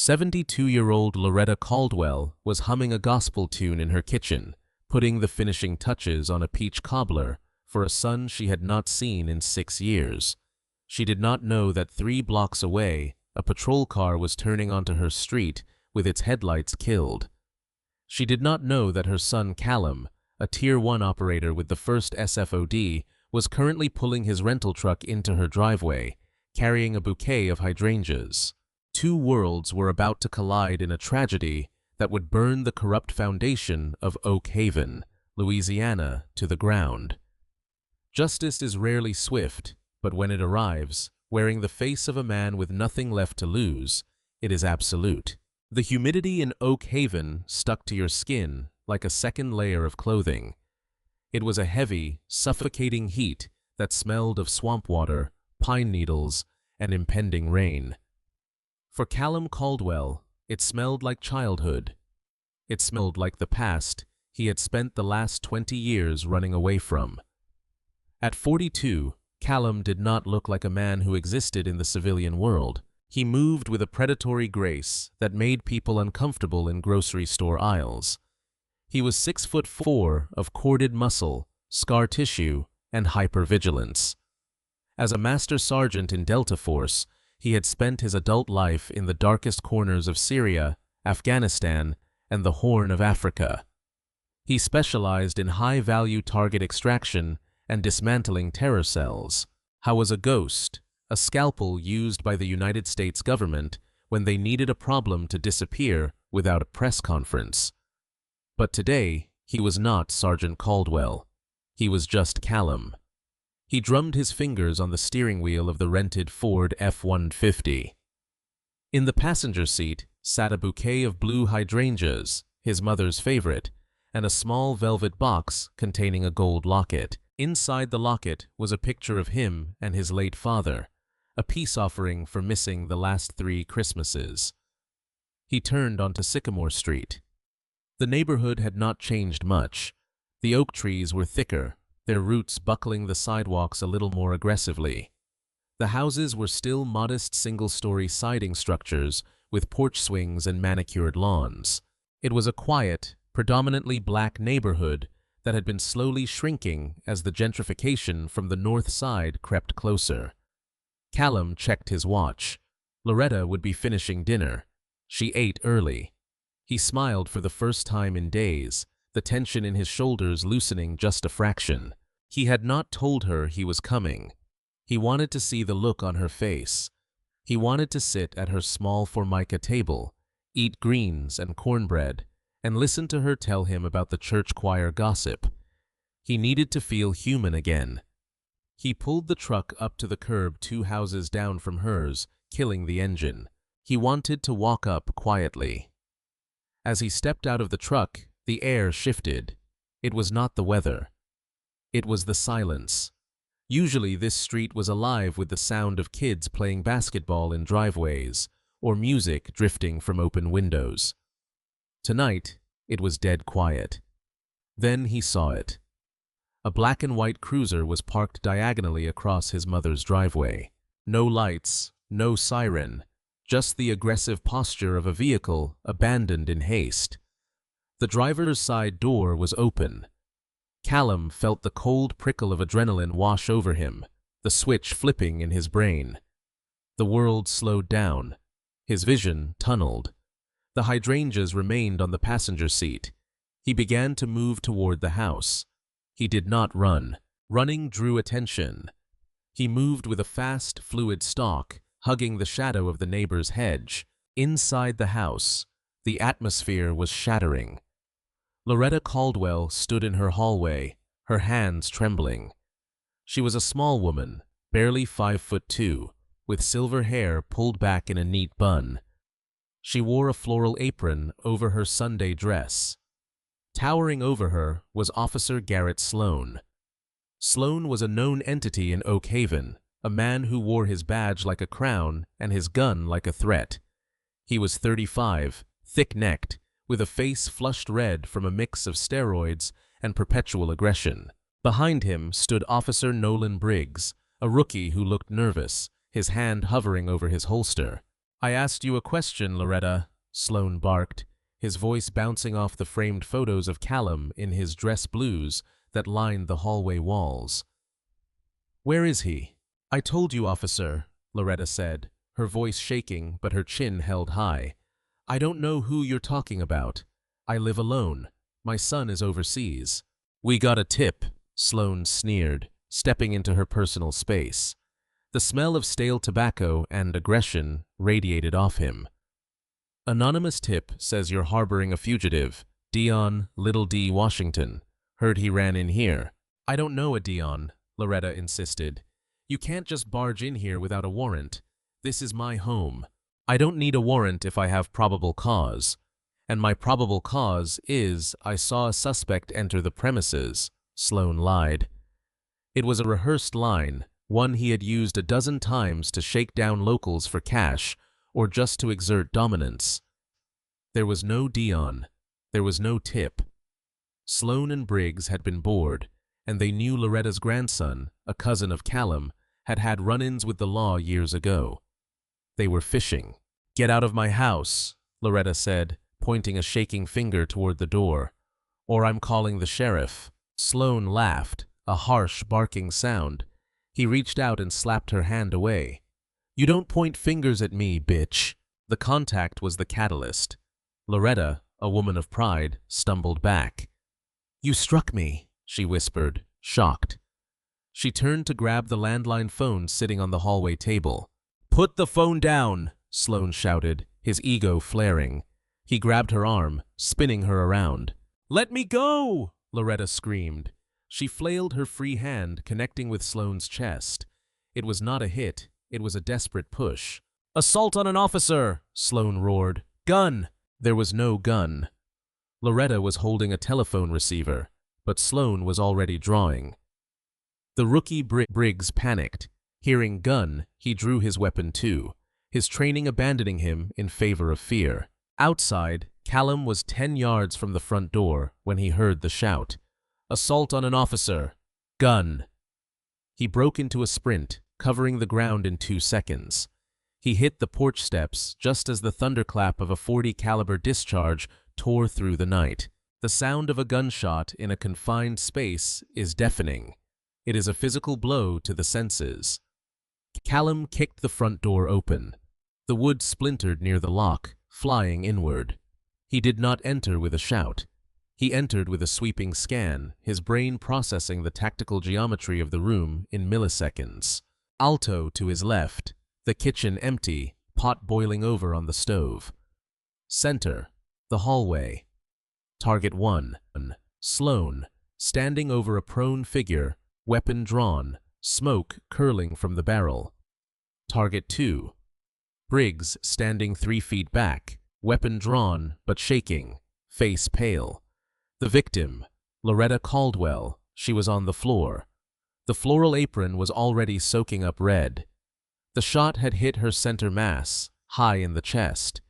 72-year-old Loretta Caldwell was humming a gospel tune in her kitchen, putting the finishing touches on a peach cobbler for a son she had not seen in 6 years. She did not know that 3 blocks away, a patrol car was turning onto her street with its headlights killed. She did not know that her son Callum, a Tier 1 operator with the 1st SFOD, was currently pulling his rental truck into her driveway, carrying a bouquet of hydrangeas. 2 worlds were about to collide in a tragedy that would burn the corrupt foundation of Oak Haven, Louisiana, to the ground. Justice is rarely swift, but when it arrives, wearing the face of a man with nothing left to lose, it is absolute. The humidity in Oak Haven stuck to your skin like a second layer of clothing. It was a heavy, suffocating heat that smelled of swamp water, pine needles, and impending rain. For Callum Caldwell, it smelled like childhood. It smelled like the past he had spent the last 20 years running away from. At 42, Callum did not look like a man who existed in the civilian world. He moved with a predatory grace that made people uncomfortable in grocery store aisles. He was 6'4" of corded muscle, scar tissue, and hypervigilance. As a master sergeant in Delta Force, he had spent his adult life in the darkest corners of Syria, Afghanistan, and the Horn of Africa. He specialized in high-value target extraction and dismantling terror cells. How was a ghost, a scalpel used by the United States government when they needed a problem to disappear without a press conference. But today, he was not Sergeant Caldwell. He was just Callum. He drummed his fingers on the steering wheel of the rented Ford F-150. In the passenger seat sat a bouquet of blue hydrangeas, his mother's favorite, and a small velvet box containing a gold locket. Inside the locket was a picture of him and his late father, a peace offering for missing the last 3 Christmases. He turned onto Sycamore Street. The neighborhood had not changed much. The oak trees were thicker, their roots buckling the sidewalks a little more aggressively. The houses were still modest single-story siding structures with porch swings and manicured lawns. It was a quiet, predominantly black neighborhood that had been slowly shrinking as the gentrification from the north side crept closer. Callum checked his watch. Loretta would be finishing dinner. She ate early. He smiled for the first time in days, the tension in his shoulders loosening just a fraction. He had not told her he was coming. He wanted to see the look on her face. He wanted to sit at her small formica table, eat greens and cornbread, and listen to her tell him about the church choir gossip. He needed to feel human again. He pulled the truck up to the curb 2 houses down from hers, killing the engine. He wanted to walk up quietly. As he stepped out of the truck, the air shifted. It was not the weather. It was the silence. Usually this street was alive with the sound of kids playing basketball in driveways, or music drifting from open windows. Tonight, it was dead quiet. Then he saw it. A black and white cruiser was parked diagonally across his mother's driveway. No lights, no siren, just the aggressive posture of a vehicle abandoned in haste. The driver's side door was open. Callum felt the cold prickle of adrenaline wash over him, the switch flipping in his brain. The world slowed down. His vision tunneled. The hydrangeas remained on the passenger seat. He began to move toward the house. He did not run. Running drew attention. He moved with a fast, fluid stalk, hugging the shadow of the neighbor's hedge. Inside the house, the atmosphere was shattering. Loretta Caldwell stood in her hallway, her hands trembling. She was a small woman, barely 5'2", with silver hair pulled back in a neat bun. She wore a floral apron over her Sunday dress. Towering over her was Officer Garrett Sloan. Sloan was a known entity in Oak Haven, a man who wore his badge like a crown and his gun like a threat. He was 35, thick-necked, with a face flushed red from a mix of steroids and perpetual aggression. Behind him stood Officer Nolan Briggs, a rookie who looked nervous, his hand hovering over his holster. I asked you a question, Loretta, Sloane barked, his voice bouncing off the framed photos of Callum in his dress blues that lined the hallway walls. Where is he? I told you, officer, Loretta said, her voice shaking but her chin held high. I don't know who you're talking about. I live alone. My son is overseas. We got a tip, Sloane sneered, stepping into her personal space. The smell of stale tobacco and aggression radiated off him. Anonymous tip says you're harboring a fugitive, Dion Little D. Washington. Heard he ran in here. I don't know a Dion, Loretta insisted. You can't just barge in here without a warrant. This is my home. I don't need a warrant if I have probable cause. And my probable cause is I saw a suspect enter the premises, Sloane lied. It was a rehearsed line, one he had used a dozen times to shake down locals for cash or just to exert dominance. There was no Dion. There was no tip. Sloane and Briggs had been bored, and they knew Loretta's grandson, a cousin of Callum, had had run-ins with the law years ago. They were fishing. Get out of my house, Loretta said, pointing a shaking finger toward the door. Or I'm calling the sheriff. Sloane laughed, a harsh, barking sound. He reached out and slapped her hand away. You don't point fingers at me, bitch. The contact was the catalyst. Loretta, a woman of pride, stumbled back. You struck me, she whispered, shocked. She turned to grab the landline phone sitting on the hallway table. Put the phone down, Sloane shouted, his ego flaring. He grabbed her arm, spinning her around. Let me go, Loretta screamed. She flailed her free hand, connecting with Sloane's chest. It was not a hit, it was a desperate push. Assault on an officer, Sloane roared. Gun! There was no gun. Loretta was holding a telephone receiver, but Sloane was already drawing. The rookie Briggs panicked. Hearing gun, he drew his weapon too, his training abandoning him in favor of fear. Outside, Callum was 10 yards from the front door when he heard the shout. Assault on an officer. Gun. He broke into a sprint, covering the ground in 2 seconds. He hit the porch steps just as the thunderclap of a .40 caliber discharge tore through the night. The sound of a gunshot in a confined space is deafening. It is a physical blow to the senses. Callum kicked the front door open. The wood splintered near the lock, flying inward. He did not enter with a shout. He entered with a sweeping scan, his brain processing the tactical geometry of the room in milliseconds. Alto to his left, the kitchen empty, pot boiling over on the stove. Center, the hallway. Target 1, Sloane, standing over a prone figure, weapon drawn, smoke curling from the barrel. Target 2, Briggs standing 3 feet back, weapon drawn but shaking, face pale. The victim, Loretta Caldwell, she was on the floor. The floral apron was already soaking up red. The shot had hit her center mass, high in the chest.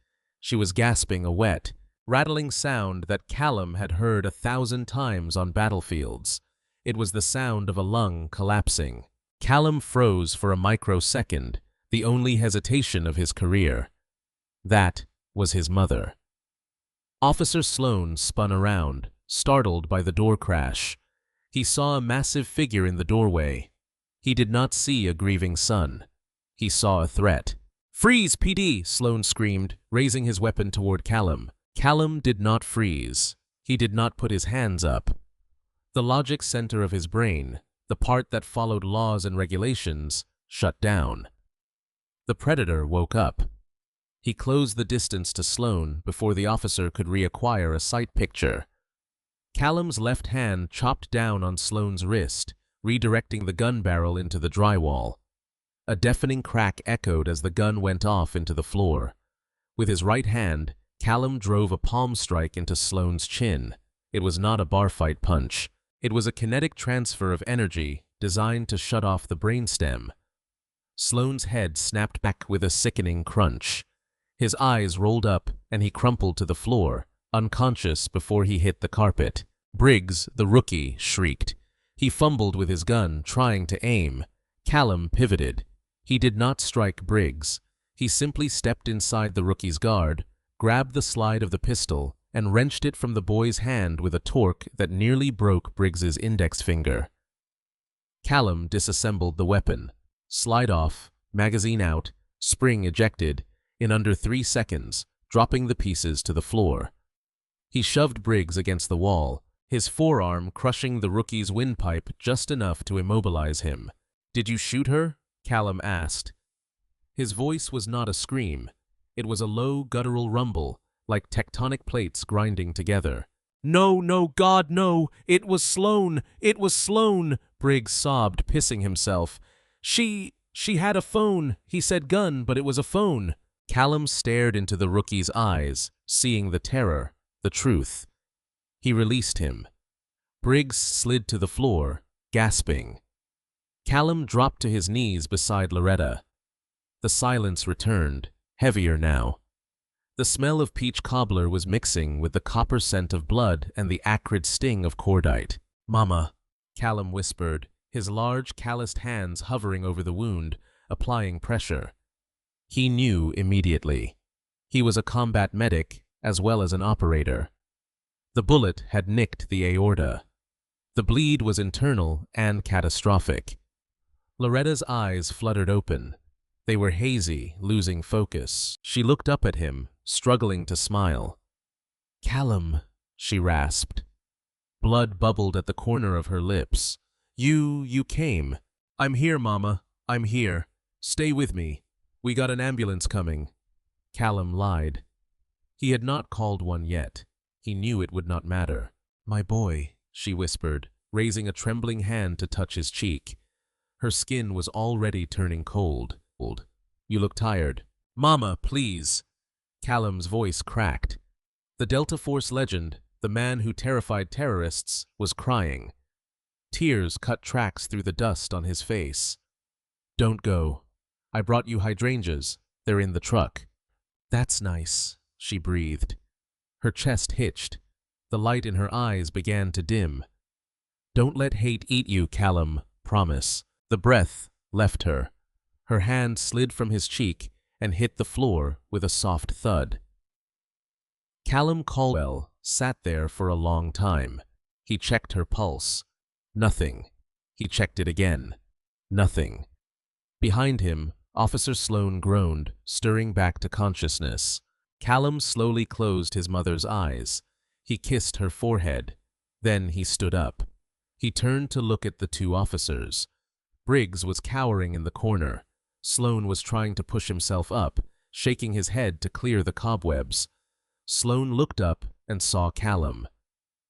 She was gasping a wet, rattling sound that Callum had heard 1,000 times on battlefields. It was the sound of a lung collapsing. Callum froze for a microsecond, the only hesitation of his career. That was his mother. Officer Sloane spun around, startled by the door crash. He saw a massive figure in the doorway. He did not see a grieving son. He saw a threat. Freeze, PD! Sloane screamed, raising his weapon toward Callum. Callum did not freeze. He did not put his hands up. The logic center of his brain, the part that followed laws and regulations, shut down. The predator woke up. He closed the distance to Sloane before the officer could reacquire a sight picture. Callum's left hand chopped down on Sloane's wrist, redirecting the gun barrel into the drywall. A deafening crack echoed as the gun went off into the floor. With his right hand, Callum drove a palm strike into Sloane's chin. It was not a bar fight punch. It was a kinetic transfer of energy designed to shut off the brainstem. Sloane's head snapped back with a sickening crunch. His eyes rolled up and he crumpled to the floor, unconscious before he hit the carpet. Briggs, the rookie, shrieked. He fumbled with his gun, trying to aim. Callum pivoted. He did not strike Briggs. He simply stepped inside the rookie's guard, grabbed the slide of the pistol, and wrenched it from the boy's hand with a torque that nearly broke Briggs's index finger. Callum disassembled the weapon. Slide off, magazine out, spring ejected, in under 3 seconds, dropping the pieces to the floor. He shoved Briggs against the wall, his forearm crushing the rookie's windpipe just enough to immobilize him. "Did you shoot her?" Callum asked. His voice was not a scream. It was a low, guttural rumble, like tectonic plates grinding together. "No, no, God, no! It was Sloane! It was Sloane!" Briggs sobbed, pissing himself. She had a phone. He said gun, but it was a phone." Callum stared into the rookie's eyes, seeing the terror, the truth. He released him. Briggs slid to the floor, gasping. Callum dropped to his knees beside Loretta. The silence returned, heavier now. The smell of peach cobbler was mixing with the copper scent of blood and the acrid sting of cordite. "Mama," Callum whispered, his large, calloused hands hovering over the wound, applying pressure. He knew immediately. He was a combat medic as well as an operator. The bullet had nicked the aorta. The bleed was internal and catastrophic. Loretta's eyes fluttered open. They were hazy, losing focus. She looked up at him, struggling to smile. "Callum," she rasped. Blood bubbled at the corner of her lips. You came." "I'm here, Mama. I'm here. Stay with me. We got an ambulance coming." Callum lied. He had not called one yet. He knew it would not matter. "My boy," she whispered, raising a trembling hand to touch his cheek. Her skin was already turning cold. "You look tired." "Mama, please." Callum's voice cracked. The Delta Force legend, the man who terrified terrorists, was crying. Tears cut tracks through the dust on his face. "Don't go. I brought you hydrangeas. They're in the truck." "That's nice," she breathed. Her chest hitched. The light in her eyes began to dim. "Don't let hate eat you, Callum. Promise." The breath left her. Her hand slid from his cheek and hit the floor with a soft thud. Callum Caldwell sat there for a long time. He checked her pulse. Nothing. He checked it again. Nothing. Behind him, Officer Sloane groaned, stirring back to consciousness. Callum slowly closed his mother's eyes. He kissed her forehead. Then he stood up. He turned to look at the two officers. Briggs was cowering in the corner. Sloane was trying to push himself up, shaking his head to clear the cobwebs. Sloane looked up and saw Callum.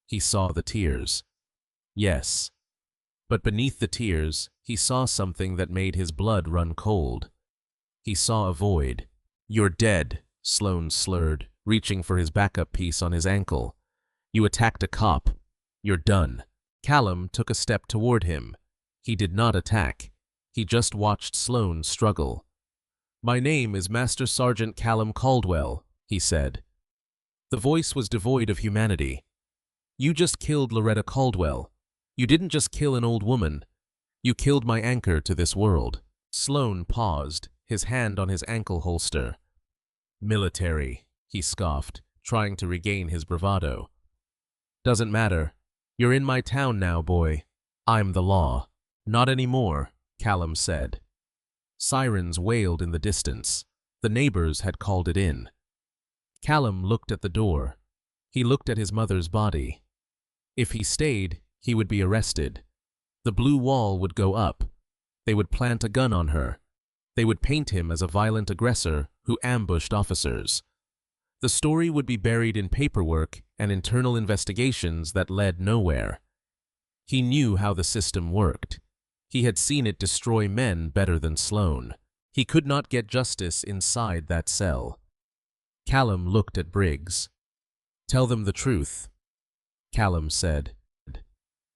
He saw the tears. Yes. But beneath the tears, he saw something that made his blood run cold. He saw a void. "You're dead," Sloane slurred, reaching for his backup piece on his ankle. "You attacked a cop. You're done." Callum took a step toward him. He did not attack. He just watched Sloane struggle. "My name is Master Sergeant Callum Caldwell," he said. The voice was devoid of humanity. "You just killed Loretta Caldwell. You didn't just kill an old woman. You killed my anchor to this world." Sloane paused, his hand on his ankle holster. "Military," he scoffed, trying to regain his bravado. "Doesn't matter. You're in my town now, boy. I'm the law." "Not anymore," Callum said. Sirens wailed in the distance. The neighbors had called it in. Callum looked at the door. He looked at his mother's body. If he stayed, he would be arrested. The blue wall would go up. They would plant a gun on her. They would paint him as a violent aggressor who ambushed officers. The story would be buried in paperwork and internal investigations that led nowhere. He knew how the system worked. He had seen it destroy men better than Sloane. He could not get justice inside that cell. Callum looked at Briggs. "Tell them the truth," Callum said.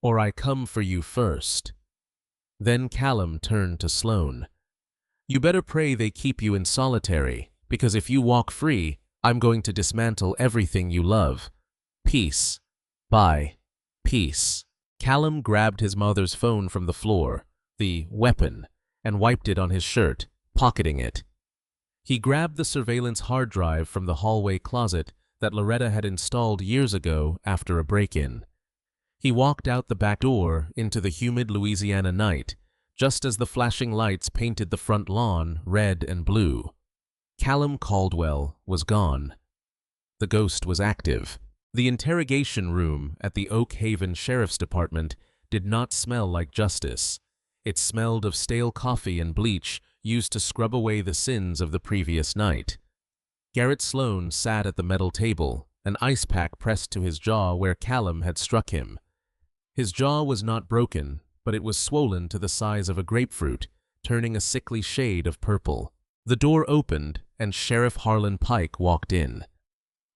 "Or I come for you first." Then Callum turned to Sloane. "You better pray they keep you in solitary, because if you walk free, I'm going to dismantle everything you love. Peace. Bye. Peace." Callum grabbed his mother's phone from the floor, the weapon, and wiped it on his shirt, pocketing it. He grabbed the surveillance hard drive from the hallway closet that Loretta had installed years ago after a break-in. He walked out the back door into the humid Louisiana night, just as the flashing lights painted the front lawn red and blue. Callum Caldwell was gone. The ghost was active. The interrogation room at the Oak Haven Sheriff's Department did not smell like justice. It smelled of stale coffee and bleach used to scrub away the sins of the previous night. Garrett Sloan sat at the metal table, an ice pack pressed to his jaw where Callum had struck him. His jaw was not broken, but it was swollen to the size of a grapefruit, turning a sickly shade of purple. The door opened, and Sheriff Harlan Pike walked in.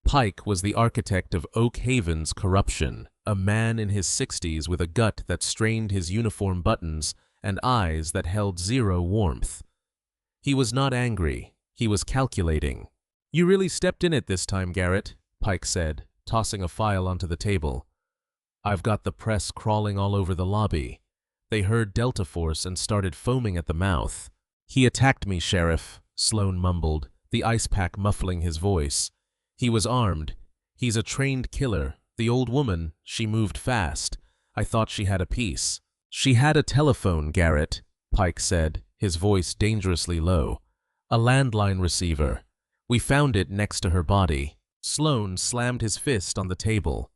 Pike was the architect of Oak Haven's corruption, a man in his 60s with a gut that strained his uniform buttons and eyes that held zero warmth. He was not angry. He was calculating. "You really stepped in it this time, Garrett," Pike said, tossing a file onto the table. "I've got the press crawling all over the lobby. They heard Delta Force and started foaming at the mouth." "He attacked me, Sheriff," Sloan mumbled, the ice pack muffling his voice. "He was armed. He's a trained killer. The old woman, she moved fast. I thought she had a piece." "She had a telephone, Garrett," Pike said, his voice dangerously low. "A landline receiver. We found it next to her body." Sloan slammed his fist on the table.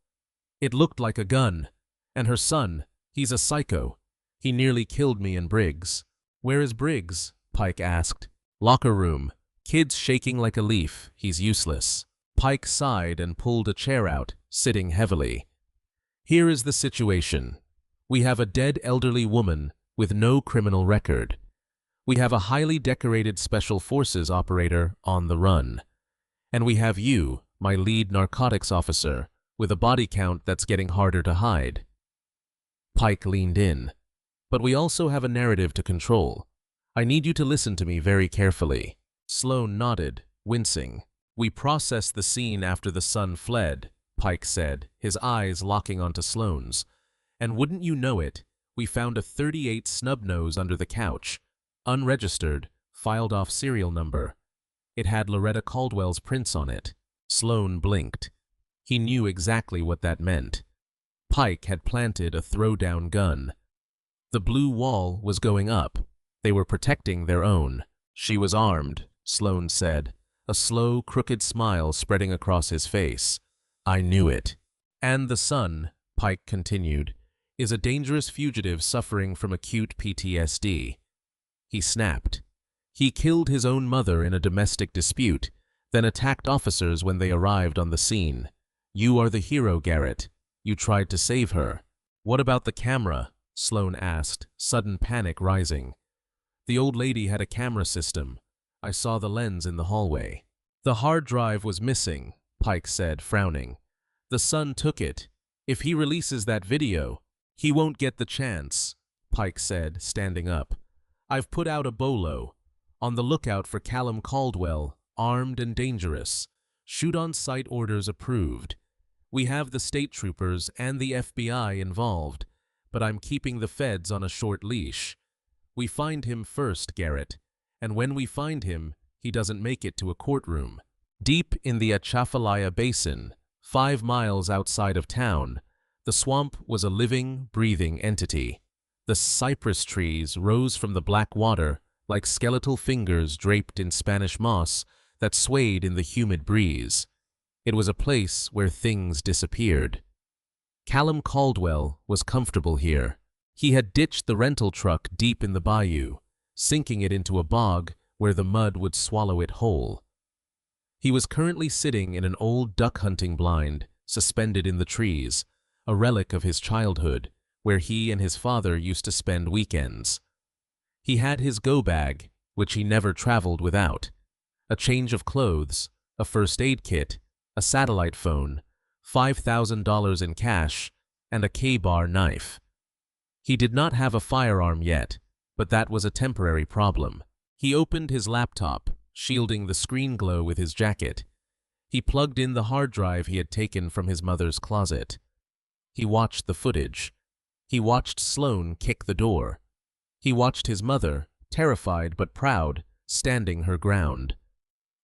"It looked like a gun. And her son, he's a psycho. He nearly killed me and Briggs." "Where is Briggs?" Pike asked. "Locker room. Kid's shaking like a leaf. He's useless." Pike sighed and pulled a chair out, sitting heavily. "Here is the situation. We have a dead elderly woman with no criminal record. We have a highly decorated Special Forces operator on the run. And we have you, my lead narcotics officer, with a body count that's getting harder to hide." Pike leaned in. "But we also have a narrative to control. I need you to listen to me very carefully." Sloan nodded, wincing. "We processed the scene after the son fled," Pike said, his eyes locking onto Sloan's. "And wouldn't you know it, we found a .38 snub-nose under the couch, unregistered, filed off serial number. It had Loretta Caldwell's prints on it." Sloan blinked. He knew exactly what that meant. Pike had planted a throwdown gun. The blue wall was going up. They were protecting their own. "She was armed," Sloan said, a slow, crooked smile spreading across his face. "I knew it." "And the son," Pike continued, "is a dangerous fugitive suffering from acute PTSD. He snapped. He killed his own mother in a domestic dispute, then attacked officers when they arrived on the scene. You are the hero, Garrett. You tried to save her." "What about the camera?" Sloan asked, sudden panic rising. "The old lady had a camera system. I saw the lens in the hallway." "The hard drive was missing," Pike said, frowning. "The son took it. If he releases that video, he won't get the chance," Pike said, standing up. "I've put out a bolo. On the lookout for Callum Caldwell, armed and dangerous. Shoot-on-sight orders approved. We have the state troopers and the FBI involved, but I'm keeping the feds on a short leash. We find him first, Garrett, and when we find him, he doesn't make it to a courtroom." Deep in the Atchafalaya Basin, 5 miles outside of town, the swamp was a living, breathing entity. The cypress trees rose from the black water like skeletal fingers draped in Spanish moss that swayed in the humid breeze. It was a place where things disappeared. Callum Caldwell was comfortable here. He had ditched the rental truck deep in the bayou, sinking it into a bog where the mud would swallow it whole. He was currently sitting in an old duck-hunting blind, suspended in the trees, a relic of his childhood, where he and his father used to spend weekends. He had his go-bag, which he never traveled without, a change of clothes, a first aid kit, a satellite phone, $5,000 in cash, and a K-bar knife. He did not have a firearm yet, but that was a temporary problem. He opened his laptop, shielding the screen glow with his jacket. He plugged in the hard drive he had taken from his mother's closet. He watched the footage. He watched Sloan kick the door. He watched his mother, terrified but proud, standing her ground.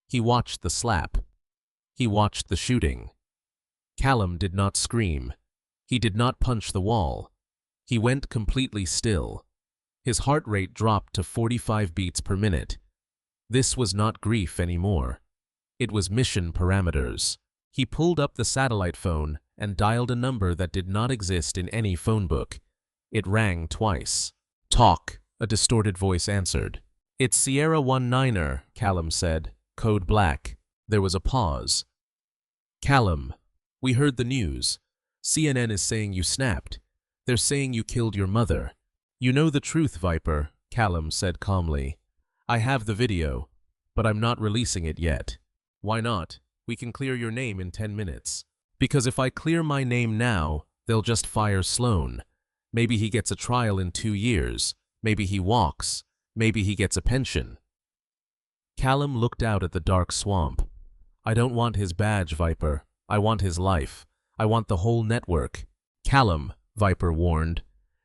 He watched the slap. He watched the shooting. Callum did not scream. He did not punch the wall. He went completely still. His heart rate dropped to 45 beats per minute. This was not grief anymore. It was mission parameters. He pulled up the satellite phone and dialed a number that did not exist in any phone book. It rang twice. "Talk," a distorted voice answered. "It's Sierra 19er, Callum said. "Code black." There was a pause. "Callum, we heard the news. CNN is saying you snapped. They're saying you killed your mother." "You know the truth, Viper," Callum said calmly. "I have the video, but I'm not releasing it yet." "Why not? We can clear your name in 10 minutes. "Because if I clear my name now, they'll just fire Sloan. Maybe he gets a trial in 2 years. Maybe he walks. Maybe he gets a pension." Callum looked out at the dark swamp. "I don't want his badge, Viper. I want his life. I want the whole network." "Callum," Viper warned,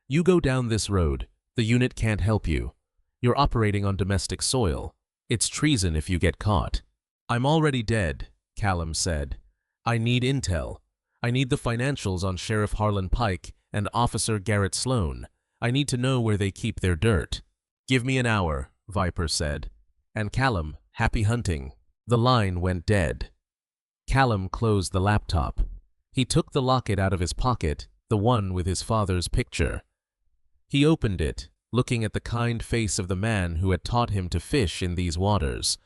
"you go down this road. The unit can't help you. You're operating on domestic soil. It's treason if you get caught." "I'm already dead," Callum said. "I need intel. I need the financials on Sheriff Harlan Pike and Officer Garrett Sloan. I need to know where they keep their dirt." "Give me an hour," Viper said. "And Callum, happy hunting." The line went dead. Callum closed the laptop. He took the locket out of his pocket, the one with his father's picture. He opened it, looking at the kind face of the man who had taught him to fish in these waters.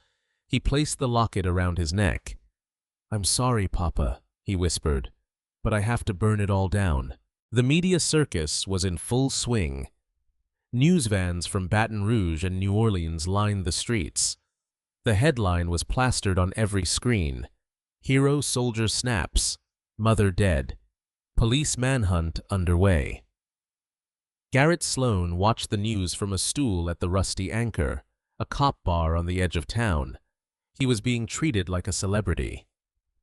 He placed the locket around his neck. "I'm sorry, Papa," he whispered, "but I have to burn it all down." The media circus was in full swing. News vans from Baton Rouge and New Orleans lined the streets. The headline was plastered on every screen. "Hero soldier snaps. Mother dead. Police manhunt underway." Garrett Sloan watched the news from a stool at the Rusty Anchor, a cop bar on the edge of town. He was being treated like a celebrity.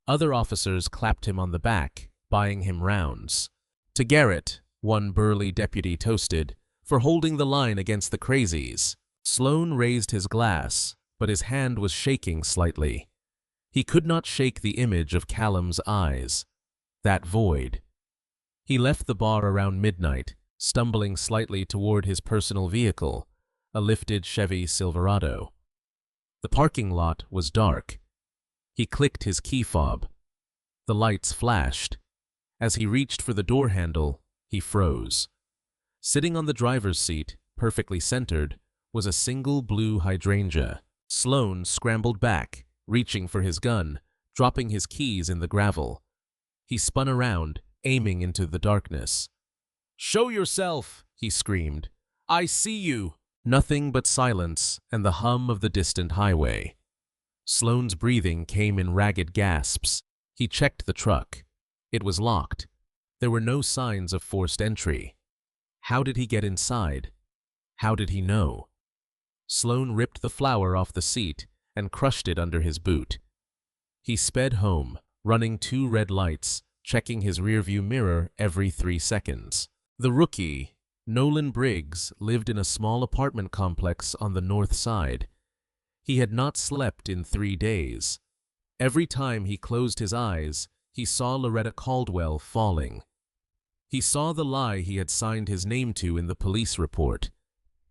Other officers clapped him on the back, buying him rounds. "To Garrett," one burly deputy toasted, "for holding the line against the crazies." Sloan raised his glass, but his hand was shaking slightly. He could not shake the image of Callum's eyes. That void. He left the bar around midnight, stumbling slightly toward his personal vehicle, a lifted Chevy Silverado. The parking lot was dark. He clicked his key fob. The lights flashed. As he reached for the door handle, he froze. Sitting on the driver's seat, perfectly centered, was a single blue hydrangea. Sloan scrambled back, reaching for his gun, dropping his keys in the gravel. He spun around, aiming into the darkness. "Show yourself!" he screamed. "I see you!" Nothing but silence and the hum of the distant highway. Sloan's breathing came in ragged gasps. He checked the truck. It was locked. There were no signs of forced entry. How did he get inside? How did he know? Sloan ripped the flower off the seat and crushed it under his boot. He sped home, running 2 red lights, checking his rearview mirror every 3 seconds. The rookie, Nolan Briggs, lived in a small apartment complex on the north side. He had not slept in 3 days. Every time he closed his eyes, he saw Loretta Caldwell falling. He saw the lie he had signed his name to in the police report.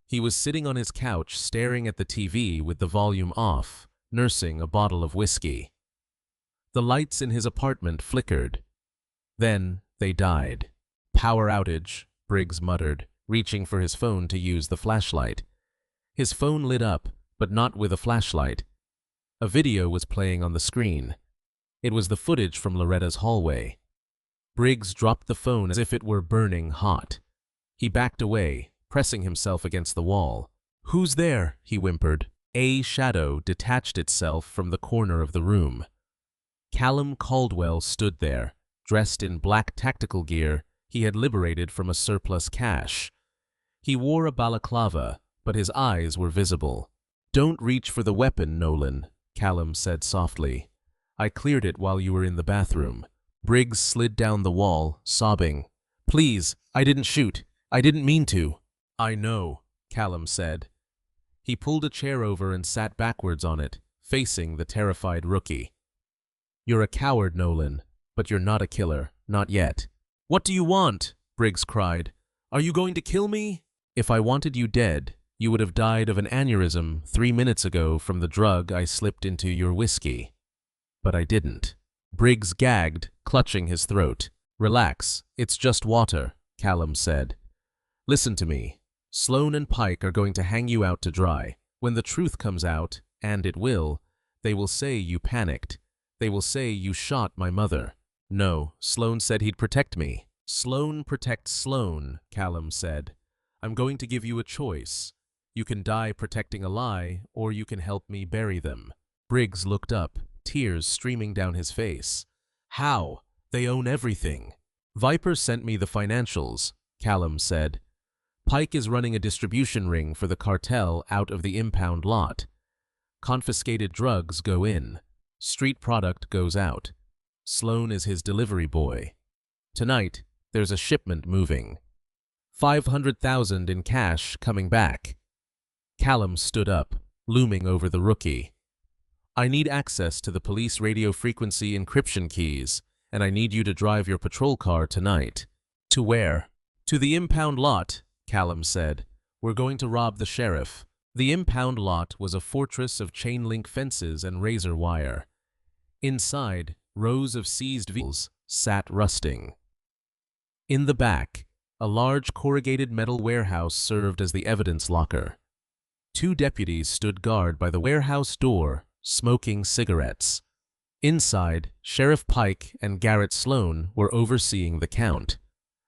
He was sitting on his couch staring at the TV with the volume off, nursing a bottle of whiskey. The lights in his apartment flickered. Then they died. "Power outage," Briggs muttered, reaching for his phone to use the flashlight. His phone lit up, but not with a flashlight. A video was playing on the screen. It was the footage from Loretta's hallway. Briggs dropped the phone as if it were burning hot. He backed away, pressing himself against the wall. "Who's there?" he whimpered. A shadow detached itself from the corner of the room. Callum Caldwell stood there, dressed in black tactical gear he had liberated from a surplus cache. He wore a balaclava, but his eyes were visible. "Don't reach for the weapon, Nolan," Callum said softly. "I cleared it while you were in the bathroom." Briggs slid down the wall, sobbing. "Please, I didn't shoot. I didn't mean to." "I know," Callum said. He pulled a chair over and sat backwards on it, facing the terrified rookie. "You're a coward, Nolan, but you're not a killer, not yet." "What do you want?" Briggs cried. "Are you going to kill me?" "If I wanted you dead, you would have died of an aneurysm 3 minutes ago from the drug I slipped into your whiskey. But I didn't." Briggs gagged, clutching his throat. "Relax, it's just water," Callum said. "Listen to me. Sloan and Pike are going to hang you out to dry. When the truth comes out, and it will, they will say you panicked. They will say you shot my mother." "No, Sloan said he'd protect me." "Sloan protects Sloan," Callum said. "I'm going to give you a choice. You can die protecting a lie, or you can help me bury them." Briggs looked up, tears streaming down his face. "How? They own everything." "Viper sent me the financials," Callum said. "Pike is running a distribution ring for the cartel out of the impound lot. Confiscated drugs go in. Street product goes out. Sloan is his delivery boy. Tonight, there's a shipment moving. 500,000 in cash coming back." Callum stood up, looming over the rookie. "I need access to the police radio frequency encryption keys, and I need you to drive your patrol car tonight." "To where?" "To the impound lot," Callum said. "We're going to rob the sheriff." The impound lot was a fortress of chain-link fences and razor wire. Inside, rows of seized vehicles sat rusting. In the back, a large corrugated metal warehouse served as the evidence locker. 2 deputies stood guard by the warehouse door, smoking cigarettes. Inside, Sheriff Pike and Garrett Sloan were overseeing the count.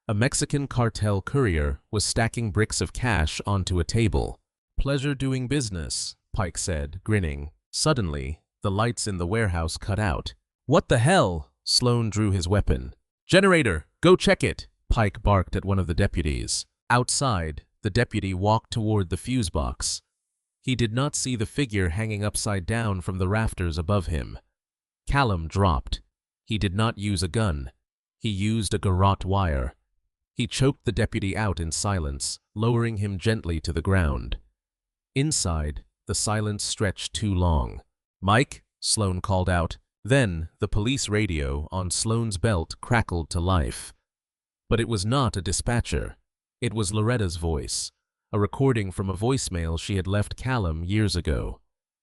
A Mexican cartel courier was stacking bricks of cash onto a table. "Pleasure doing business," Pike said, grinning. Suddenly, the lights in the warehouse cut out. "What the hell?" Sloan drew his weapon. "Generator, go check it," Pike barked at one of the deputies. Outside, the deputy walked toward the fuse box. He did not see the figure hanging upside down from the rafters above him. Callum dropped. He did not use a gun. He used a garrote wire. He choked the deputy out in silence, lowering him gently to the ground. Inside, the silence stretched too long. "Mike," Sloan called out. Then, the police radio on Sloan's belt crackled to life. But it was not a dispatcher. It was Loretta's voice, a recording from a voicemail she had left Callum years ago.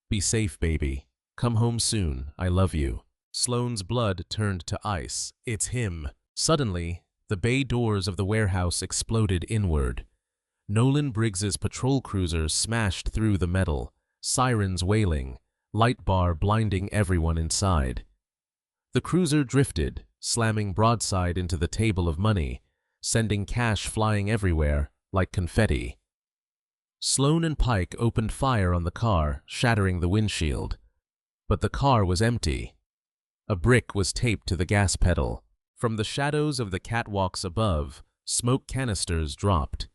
"Be safe, baby. Come home soon. I love you." Sloan's blood turned to ice. "It's him." Suddenly, the bay doors of the warehouse exploded inward. Nolan Briggs's patrol cruiser smashed through the metal, sirens wailing, light bar blinding everyone inside. The cruiser drifted, slamming broadside into the table of money, sending cash flying everywhere, like confetti. Sloan and Pike opened fire on the car, shattering the windshield. But the car was empty. A brick was taped to the gas pedal. From the shadows of the catwalks above, smoke canisters dropped.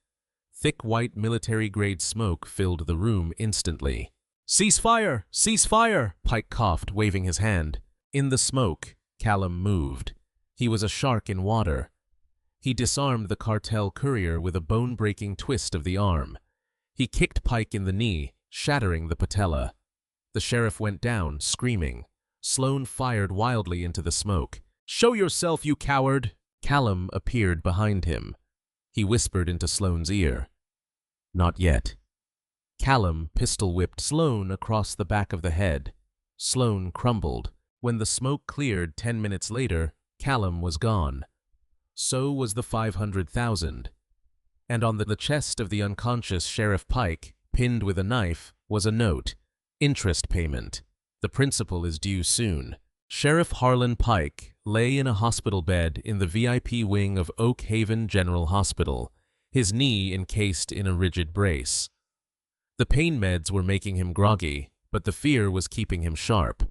Thick white military-grade smoke filled the room instantly. "Cease fire! Cease fire!" Pike coughed, waving his hand. In the smoke, Callum moved. He was a shark in water. He disarmed the cartel courier with a bone-breaking twist of the arm. He kicked Pike in the knee, shattering the patella. The sheriff went down, screaming. Sloan fired wildly into the smoke. "Show yourself, you coward!" Callum appeared behind him. He whispered into Sloan's ear. "Not yet." Callum pistol-whipped Sloan across the back of the head. Sloan crumbled. When the smoke cleared 10 minutes later, Callum was gone. So was the 500,000. And on the chest of the unconscious Sheriff Pike, pinned with a knife, was a note. "Interest payment. The principal is due soon." Sheriff Harlan Pike lay in a hospital bed in the VIP wing of Oak Haven General Hospital, his knee encased in a rigid brace. The pain meds were making him groggy, but the fear was keeping him sharp.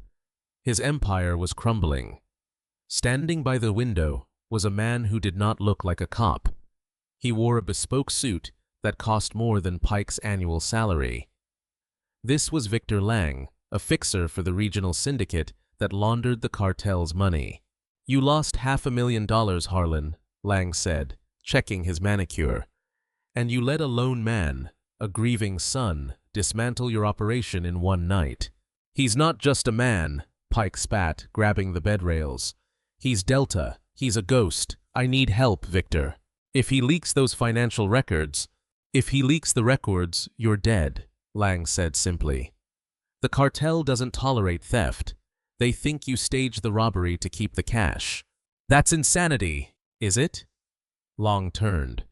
His empire was crumbling. Standing by the window was a man who did not look like a cop. He wore a bespoke suit that cost more than Pike's annual salary. This was Victor Lang, a fixer for the regional syndicate that laundered the cartel's money. "You lost $500,000, Harlan," Lang said, checking his manicure. "And you let a lone man, a grieving son, dismantle your operation in one night." "He's not just a man," Pike spat, grabbing the bed rails. "He's Delta. He's a ghost. I need help, Victor. If he leaks those financial records—" "If he leaks the records, you're dead," Lang said simply. "The cartel doesn't tolerate theft. They think you staged the robbery to keep the cash." "That's insanity, is it?" Long turned.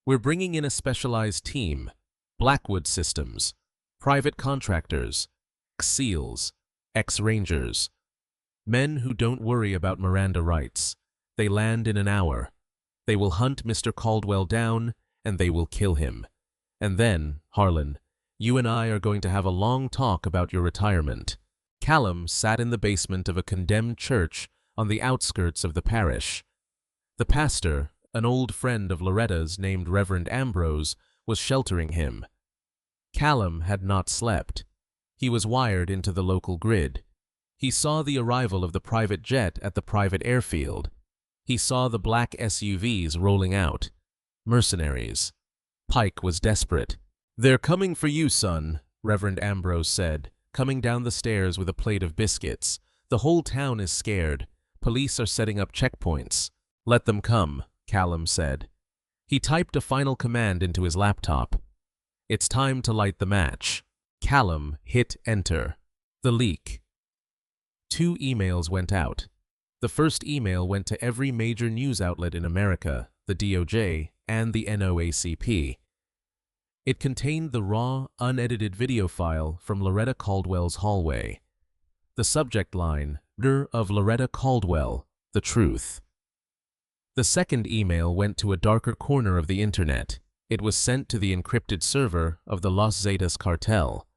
"We're bringing in a specialized team, Blackwood Systems, private contractors, ex-SEALs, ex-Rangers, men who don't worry about Miranda rights. They land in an hour. They will hunt Mr. Caldwell down, and they will kill him. And then, Harlan, you and I are going to have a long talk about your retirement." Callum sat in the basement of a condemned church on the outskirts of the parish. The pastor, an old friend of Loretta's named Reverend Ambrose, was sheltering him. Callum had not slept. He was wired into the local grid. He saw the arrival of the private jet at the private airfield. He saw the black SUVs rolling out. Mercenaries. Pike was desperate. "They're coming for you, son," Reverend Ambrose said, coming down the stairs with a plate of biscuits. "The whole town is scared. Police are setting up checkpoints." "Let them come," Callum said. He typed a final command into his laptop. "It's time to light the match." Callum hit enter. The leak. 2 emails went out. The first email went to every major news outlet in America, the DOJ, and the NOACP. It contained the raw, unedited video file from Loretta Caldwell's hallway. The subject line, "Murder of Loretta Caldwell, the truth." The second email went to a darker corner of the internet. It was sent to the encrypted server of the Los Zetas cartel.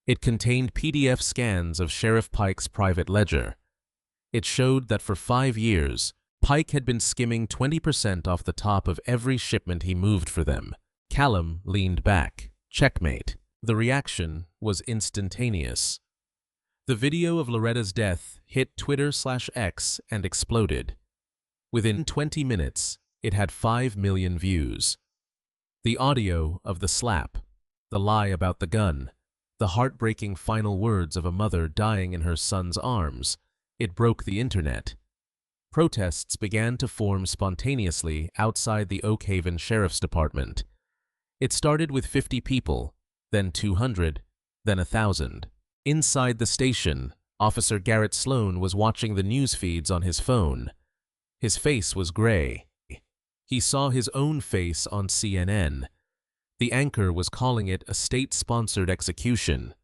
It contained PDF scans of Sheriff Pike's private ledger. It showed that for 5 years, Pike had been skimming 20% off the top of every shipment he moved for them. Callum leaned back. Checkmate. The reaction was instantaneous. The video of Loretta's death hit Twitter/X and exploded. Within 20 minutes, it had 5 million views. The audio of the slap, the lie about the gun, the heartbreaking final words of a mother dying in her son's arms, it broke the internet. Protests began to form spontaneously outside the Oak Haven Sheriff's Department. It started with 50 people, then 200, then 1,000. Inside the station, Officer Garrett Sloan was watching the news feeds on his phone. His face was gray. He saw his own face on CNN. The anchor was calling it a state-sponsored execution.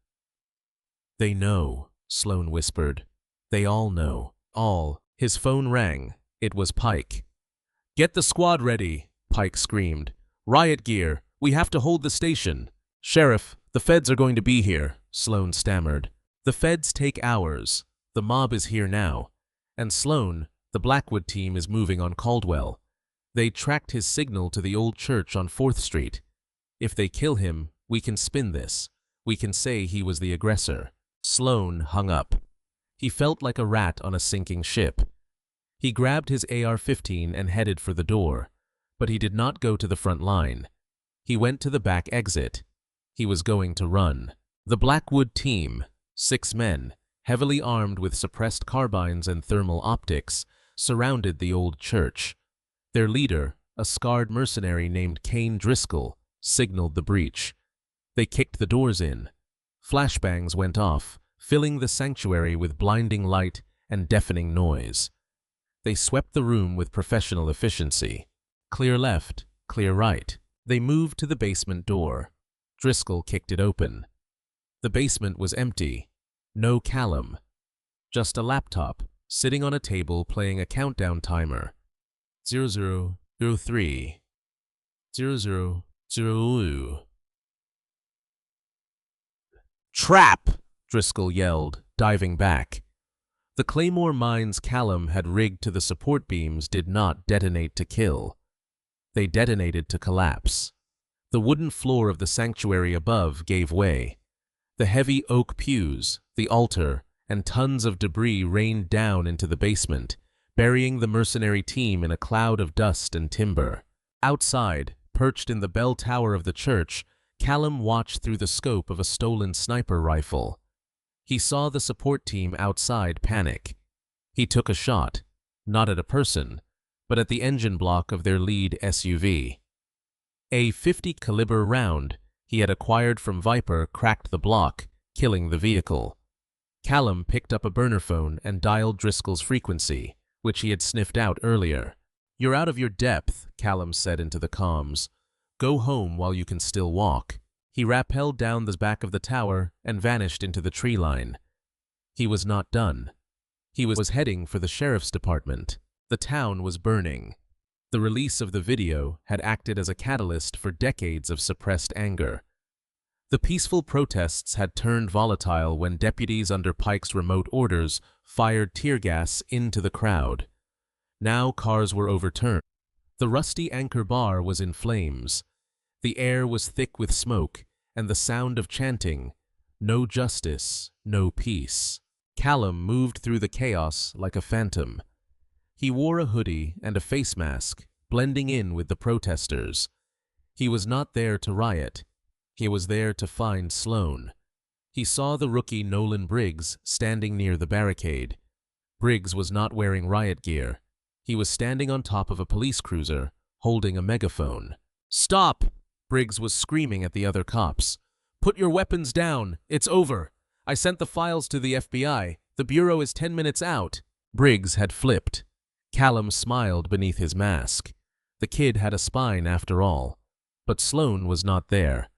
"They know," Sloan whispered. "They all know. All." His phone rang. It was Pike. "Get the squad ready," Pike screamed. "Riot gear. We have to hold the station." "Sheriff, the feds are going to be here," Sloan stammered. "The feds take hours. The mob is here now. And Sloan, the Blackwood team is moving on Caldwell. They tracked his signal to the old church on 4th Street. If they kill him, we can spin this. We can say he was the aggressor." Sloan hung up. He felt like a rat on a sinking ship. He grabbed his AR-15 and headed for the door, but he did not go to the front line. He went to the back exit. He was going to run. The Blackwood team, 6 men, heavily armed with suppressed carbines and thermal optics, surrounded the old church. Their leader, a scarred mercenary named Kane Driscoll, signaled the breach. They kicked the doors in. Flashbangs went off, filling the sanctuary with blinding light and deafening noise. They swept the room with professional efficiency. Clear left, clear right. They moved to the basement door. Driscoll kicked it open. The basement was empty. No Callum. Just a laptop, sitting on a table playing a countdown timer. 0003. 0002. "Trap!" Driscoll yelled, diving back. The Claymore mines Callum had rigged to the support beams did not detonate to kill. They detonated to collapse. The wooden floor of the sanctuary above gave way. The heavy oak pews, the altar, and tons of debris rained down into the basement, burying the mercenary team in a cloud of dust and timber. Outside, perched in the bell tower of the church, Callum watched through the scope of a stolen sniper rifle. He saw the support team outside panic. He took a shot, not at a person, but at the engine block of their lead SUV. A .50 caliber round he had acquired from Viper cracked the block, killing the vehicle. Callum picked up a burner phone and dialed Driscoll's frequency, which he had sniffed out earlier. "You're out of your depth," Callum said into the comms. "Go home while you can still walk." He rappelled down the back of the tower and vanished into the tree line. He was not done. He was heading for the sheriff's department. The town was burning. The release of the video had acted as a catalyst for decades of suppressed anger. The peaceful protests had turned volatile when deputies under Pike's remote orders fired tear gas into the crowd. Now cars were overturned. The rusty Anchor Bar was in flames. The air was thick with smoke and the sound of chanting, "No justice, no peace." Callum moved through the chaos like a phantom. He wore a hoodie and a face mask, blending in with the protesters. He was not there to riot. He was there to find Sloan. He saw the rookie Nolan Briggs standing near the barricade. Briggs was not wearing riot gear. He was standing on top of a police cruiser, holding a megaphone. "Stop!" Briggs was screaming at the other cops. "Put your weapons down. It's over. I sent the files to the FBI. The bureau is 10 minutes out." Briggs had flipped. Callum smiled beneath his mask. The kid had a spine after all. But Sloan was not there.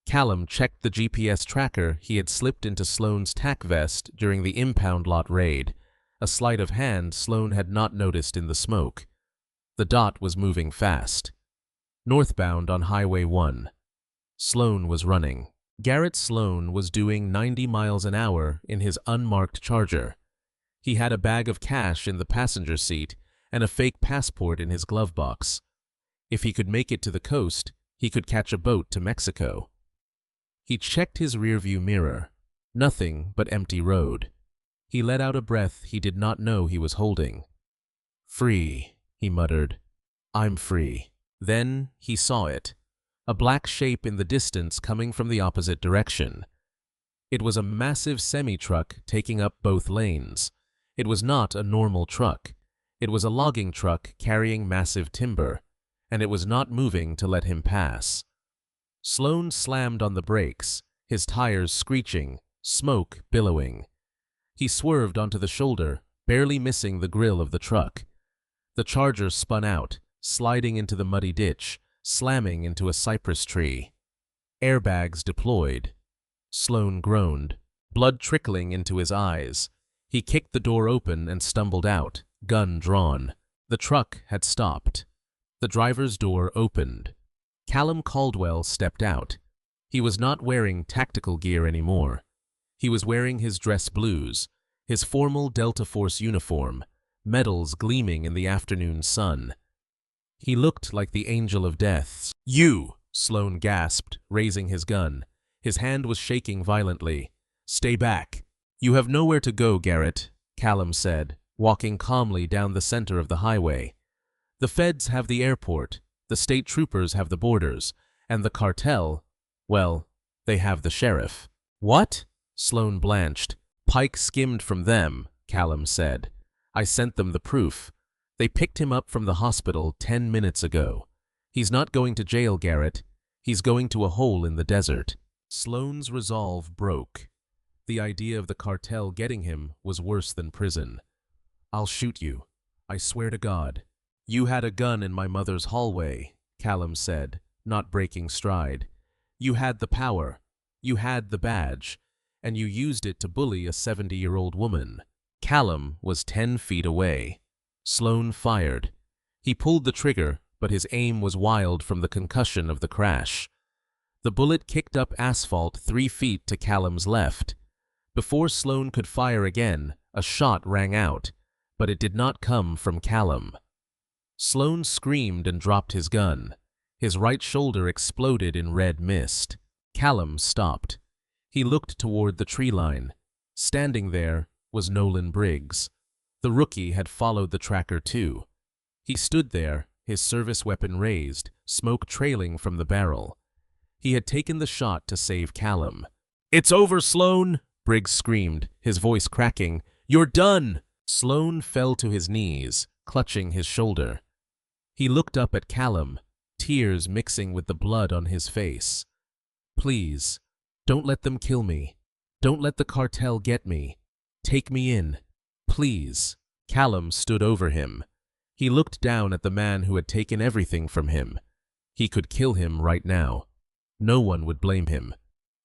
Callum checked the GPS tracker he had slipped into Sloan's tack vest during the impound lot raid, a sleight of hand Sloan had not noticed in the smoke. The dot was moving fast. Northbound on Highway 1. Sloan was running. Garrett Sloan was doing 90 miles an hour in his unmarked Charger. He had a bag of cash in the passenger seat and a fake passport in his glove box. If he could make it to the coast, he could catch a boat to Mexico. He checked his rearview mirror. Nothing but empty road. He let out a breath he did not know he was holding. "Free," he muttered. "I'm free." Then he saw it. A black shape in the distance coming from the opposite direction. It was a massive semi-truck taking up both lanes. It was not a normal truck. It was a logging truck carrying massive timber, and it was not moving to let him pass. Sloan slammed on the brakes, his tires screeching, smoke billowing. He swerved onto the shoulder, barely missing the grill of the truck. The Charger spun out, sliding into the muddy ditch, slamming into a cypress tree. Airbags deployed. Sloan groaned, blood trickling into his eyes. He kicked the door open and stumbled out, gun drawn. The truck had stopped. The driver's door opened. Callum Caldwell stepped out. He was not wearing tactical gear anymore. He was wearing his dress blues, his formal Delta Force uniform, medals gleaming in the afternoon sun. He looked like the angel of death. "You!" Sloan gasped, raising his gun. His hand was shaking violently. "Stay back." "You have nowhere to go, Garrett," Callum said, walking calmly down the center of the highway. "The feds have the airport, the state troopers have the borders, and the cartel, well, they have the sheriff." "What?" Sloan blanched. "Pike skimmed from them," Callum said. "I sent them the proof. They picked him up from the hospital 10 minutes ago. He's not going to jail, Garrett. He's going to a hole in the desert." Sloan's resolve broke. The idea of the cartel getting him was worse than prison. "I'll shoot you. I swear to God." "You had a gun in my mother's hallway," Callum said, not breaking stride. "You had the power. You had the badge. And you used it to bully a 70-year-old woman." Callum was 10 feet away. Sloan fired. He pulled the trigger, but his aim was wild from the concussion of the crash. The bullet kicked up asphalt 3 feet to Callum's left. Before Sloan could fire again, a shot rang out, but it did not come from Callum. Sloan screamed and dropped his gun. His right shoulder exploded in red mist. Callum stopped. He looked toward the tree line. Standing there was Nolan Briggs. The rookie had followed the tracker too. He stood there, his service weapon raised, smoke trailing from the barrel. He had taken the shot to save Callum. "It's over, Sloan!" Briggs screamed, his voice cracking. "You're done!" Sloan fell to his knees, clutching his shoulder. He looked up at Callum, tears mixing with the blood on his face. "Please, don't let them kill me. Don't let the cartel get me. Take me in. Please." Callum stood over him. He looked down at the man who had taken everything from him. He could kill him right now. No one would blame him.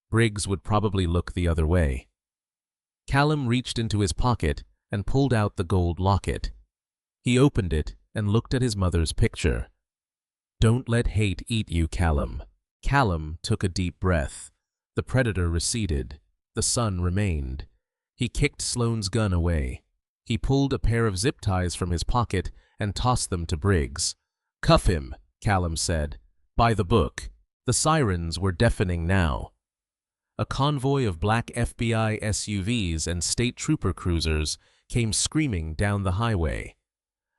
Briggs would probably look the other way. Callum reached into his pocket and pulled out the gold locket. He opened it and looked at his mother's picture. "Don't let hate eat you, Callum." Callum took a deep breath. The predator receded. The sun remained. He kicked Sloane's gun away. He pulled a pair of zip ties from his pocket and tossed them to Briggs. "Cuff him," Callum said. "By the book." The sirens were deafening now. A convoy of black FBI SUVs and state trooper cruisers came screaming down the highway.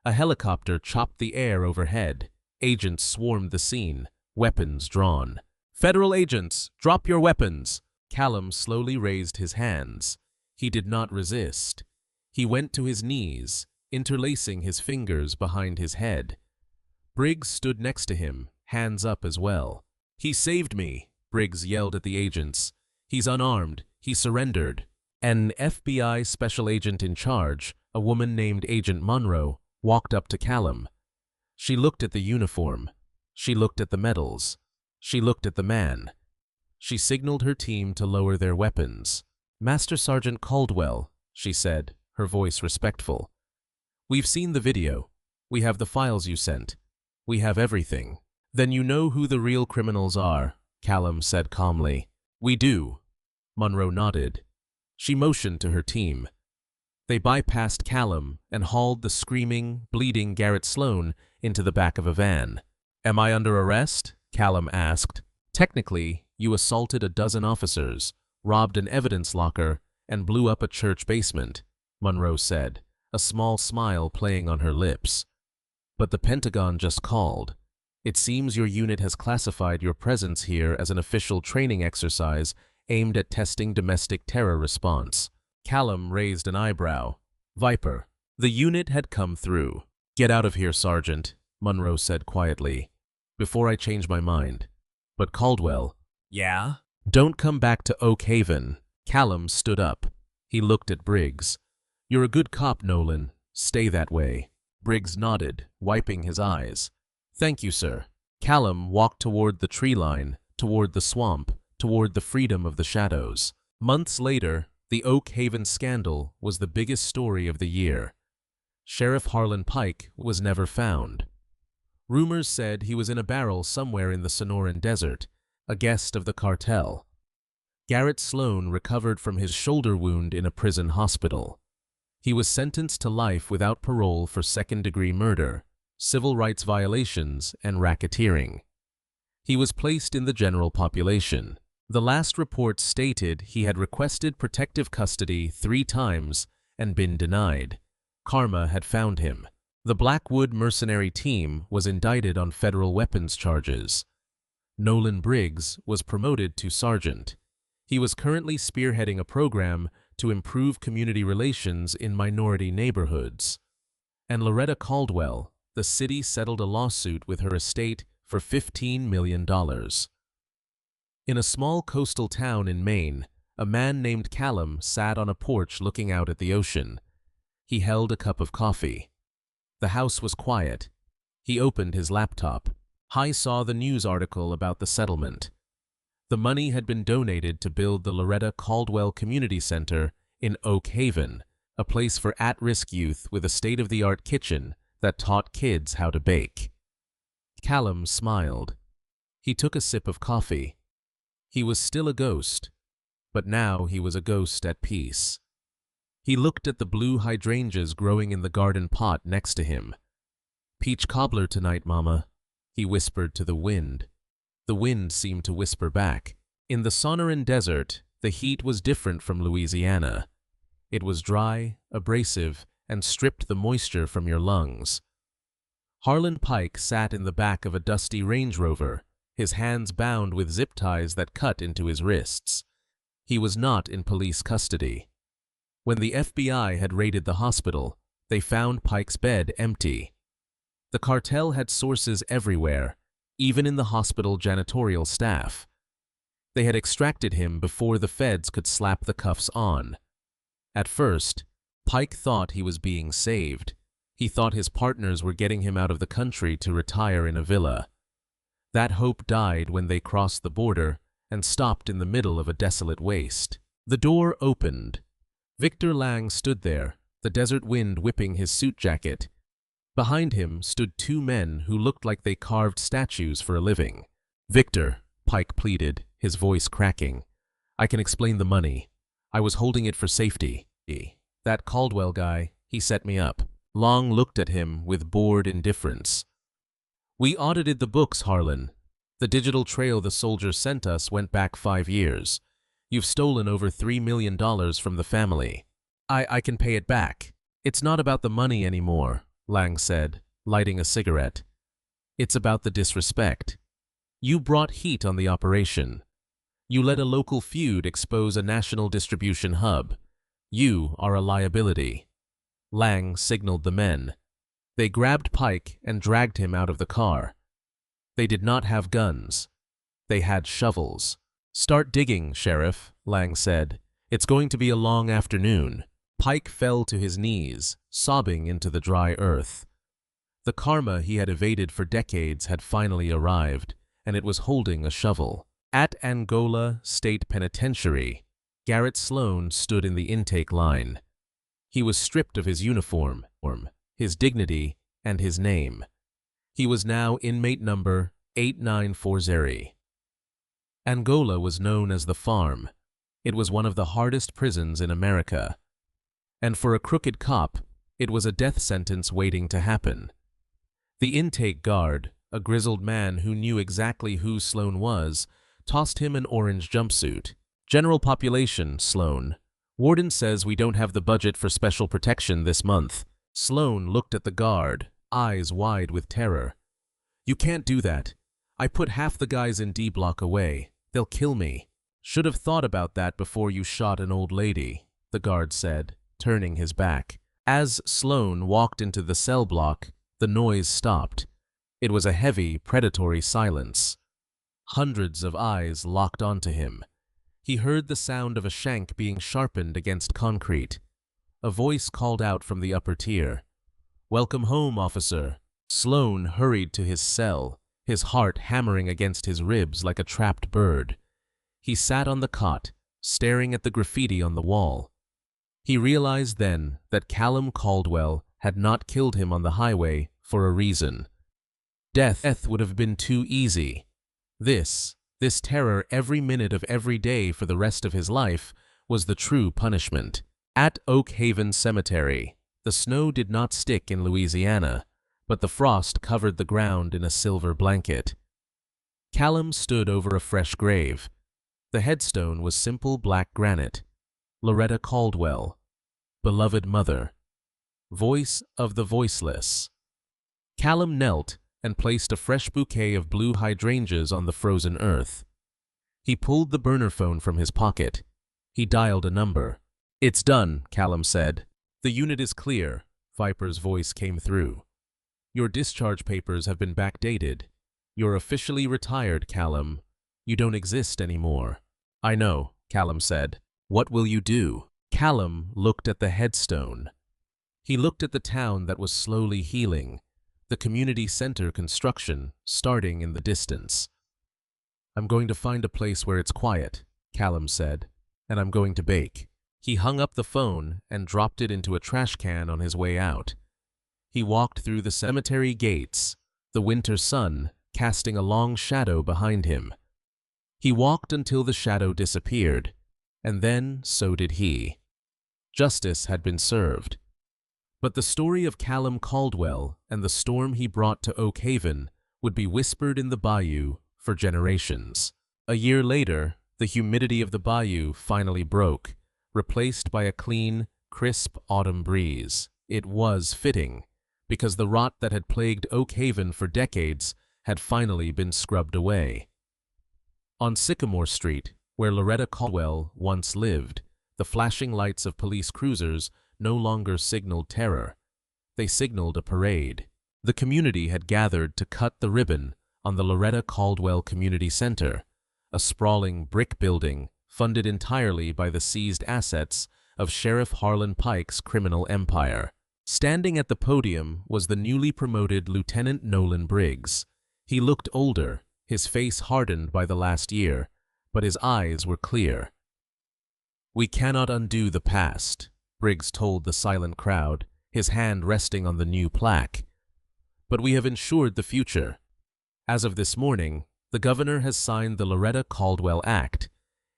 A helicopter chopped the air overhead. Agents swarmed the scene, weapons drawn. "Federal agents, drop your weapons!" Callum slowly raised his hands. He did not resist. He went to his knees, interlacing his fingers behind his head. Briggs stood next to him, hands up as well. "He saved me," Briggs yelled at the agents. "He's unarmed. He surrendered." An FBI special agent in charge, a woman named Agent Monroe, walked up to Callum. She looked at the uniform. She looked at the medals. She looked at the man. She signaled her team to lower their weapons. "Master Sergeant Caldwell," she said, her voice respectful. "We've seen the video. We have the files you sent. We have everything." "Then you know who the real criminals are," Callum said calmly. "We do." Monroe nodded. She motioned to her team. They bypassed Callum and hauled the screaming, bleeding Garrett Sloan into the back of a van. "Am I under arrest?" Callum asked. "Technically, you assaulted a dozen officers, robbed an evidence locker, and blew up a church basement," Monroe said, a small smile playing on her lips. "But the Pentagon just called. It seems your unit has classified your presence here as an official training exercise aimed at testing domestic terror response." Callum raised an eyebrow. "Viper." The unit had come through. "Get out of here, Sergeant," Monroe said quietly, "before I change my mind." "But Caldwell." "Yeah?" "Don't come back to Oak Haven." Callum stood up. He looked at Briggs. "You're a good cop, Nolan. Stay that way." Briggs nodded, wiping his eyes. "Thank you, sir." Callum walked toward the tree line, toward the swamp, toward the freedom of the shadows. Months later, the Oak Haven scandal was the biggest story of the year. Sheriff Harlan Pike was never found. Rumors said he was in a barrel somewhere in the Sonoran Desert, a guest of the cartel. Garrett Sloan recovered from his shoulder wound in a prison hospital. He was sentenced to life without parole for second-degree murder, civil rights violations, and racketeering. He was placed in the general population. The last report stated he had requested protective custody 3 times and been denied. Karma had found him. The Blackwood mercenary team was indicted on federal weapons charges. Nolan Briggs was promoted to sergeant. He was currently spearheading a program to improve community relations in minority neighborhoods. And Loretta Caldwell, the city settled a lawsuit with her estate for $15 million. In a small coastal town in Maine, a man named Callum sat on a porch looking out at the ocean. He held a cup of coffee. The house was quiet. He opened his laptop. He saw the news article about the settlement. The money had been donated to build the Loretta Caldwell Community Center in Oak Haven, a place for at-risk youth with a state-of-the-art kitchen that taught kids how to bake. Callum smiled. He took a sip of coffee. He was still a ghost, but now he was a ghost at peace. He looked at the blue hydrangeas growing in the garden pot next to him. "Peach cobbler tonight, Mama," he whispered to the wind. The wind seemed to whisper back. In the Sonoran Desert, the heat was different from Louisiana. It was dry, abrasive, and stripped the moisture from your lungs. Harlan Pike sat in the back of a dusty Range Rover, his hands bound with zip ties that cut into his wrists. He was not in police custody. When the FBI had raided the hospital, they found Pike's bed empty. The cartel had sources everywhere, even in the hospital janitorial staff. They had extracted him before the feds could slap the cuffs on. At first, Pike thought he was being saved. He thought his partners were getting him out of the country to retire in a villa. That hope died when they crossed the border and stopped in the middle of a desolate waste. The door opened. Victor Lang stood there, the desert wind whipping his suit jacket. Behind him stood two men who looked like they carved statues for a living. "Victor," Pike pleaded, his voice cracking. "I can explain the money. I was holding it for safety. That Caldwell guy, he set me up." Long looked at him with bored indifference. "We audited the books, Harlan. The digital trail the soldiers sent us went back 5 years. You've stolen over $3 million from the family. I can pay it back. It's not about the money anymore," Lang said, lighting a cigarette. "It's about the disrespect. You brought heat on the operation. You let a local feud expose a national distribution hub. You are a liability." Lang signaled the men. They grabbed Pike and dragged him out of the car. They did not have guns. They had shovels. "Start digging, Sheriff," Lang said. "It's going to be a long afternoon." Pike fell to his knees, sobbing into the dry earth. The karma he had evaded for decades had finally arrived, and it was holding a shovel. At Angola State Penitentiary, Garrett Sloan stood in the intake line. He was stripped of his uniform, his dignity, and his name. He was now inmate number 8940. Angola was known as the Farm. It was one of the hardest prisons in America. And for a crooked cop, it was a death sentence waiting to happen. The intake guard, a grizzled man who knew exactly who Sloan was, tossed him an orange jumpsuit. "General population, Sloan. Warden says we don't have the budget for special protection this month." Sloan looked at the guard, eyes wide with terror. "You can't do that. I put half the guys in D block away. They'll kill me." "Should have thought about that before you shot an old lady," the guard said, turning his back. As Sloan walked into the cell block, the noise stopped. It was a heavy, predatory silence. Hundreds of eyes locked onto him. He heard the sound of a shank being sharpened against concrete. A voice called out from the upper tier. "Welcome home, officer." Sloan hurried to his cell, his heart hammering against his ribs like a trapped bird. He sat on the cot, staring at the graffiti on the wall. He realized then that Callum Caldwell had not killed him on the highway for a reason. Death would have been too easy. This terror every minute of every day for the rest of his life was the true punishment. At Oak Haven Cemetery, the snow did not stick in Louisiana, but the frost covered the ground in a silver blanket. Callum stood over a fresh grave. The headstone was simple black granite. Loretta Caldwell, beloved mother, voice of the voiceless. Callum knelt and placed a fresh bouquet of blue hydrangeas on the frozen earth. He pulled the burner phone from his pocket. He dialed a number. "It's done," Callum said. "The unit is clear," Viper's voice came through. "Your discharge papers have been backdated. You're officially retired, Callum. You don't exist anymore." "I know," Callum said. "What will you do?" Callum looked at the headstone. He looked at the town that was slowly healing, the community center construction starting in the distance. "I'm going to find a place where it's quiet," Callum said, "and I'm going to bake." He hung up the phone and dropped it into a trash can on his way out. He walked through the cemetery gates, the winter sun casting a long shadow behind him. He walked until the shadow disappeared, and then so did he. Justice had been served. But the story of Callum Caldwell and the storm he brought to Oak Haven would be whispered in the bayou for generations. A year later, the humidity of the bayou finally broke, replaced by a clean, crisp autumn breeze. It was fitting, because the rot that had plagued Oak Haven for decades had finally been scrubbed away. On Sycamore Street, Where Loretta Caldwell once lived, the flashing lights of police cruisers no longer signaled terror. They signaled a parade. The community had gathered to cut the ribbon on the Loretta Caldwell Community Center, a sprawling brick building funded entirely by the seized assets of Sheriff Harlan Pike's criminal empire. Standing at the podium was the newly promoted Lieutenant Nolan Briggs. He looked older, his face hardened by the last year, but his eyes were clear. "We cannot undo the past," Briggs told the silent crowd, his hand resting on the new plaque. "But we have ensured the future. As of this morning, the governor has signed the Loretta Caldwell Act.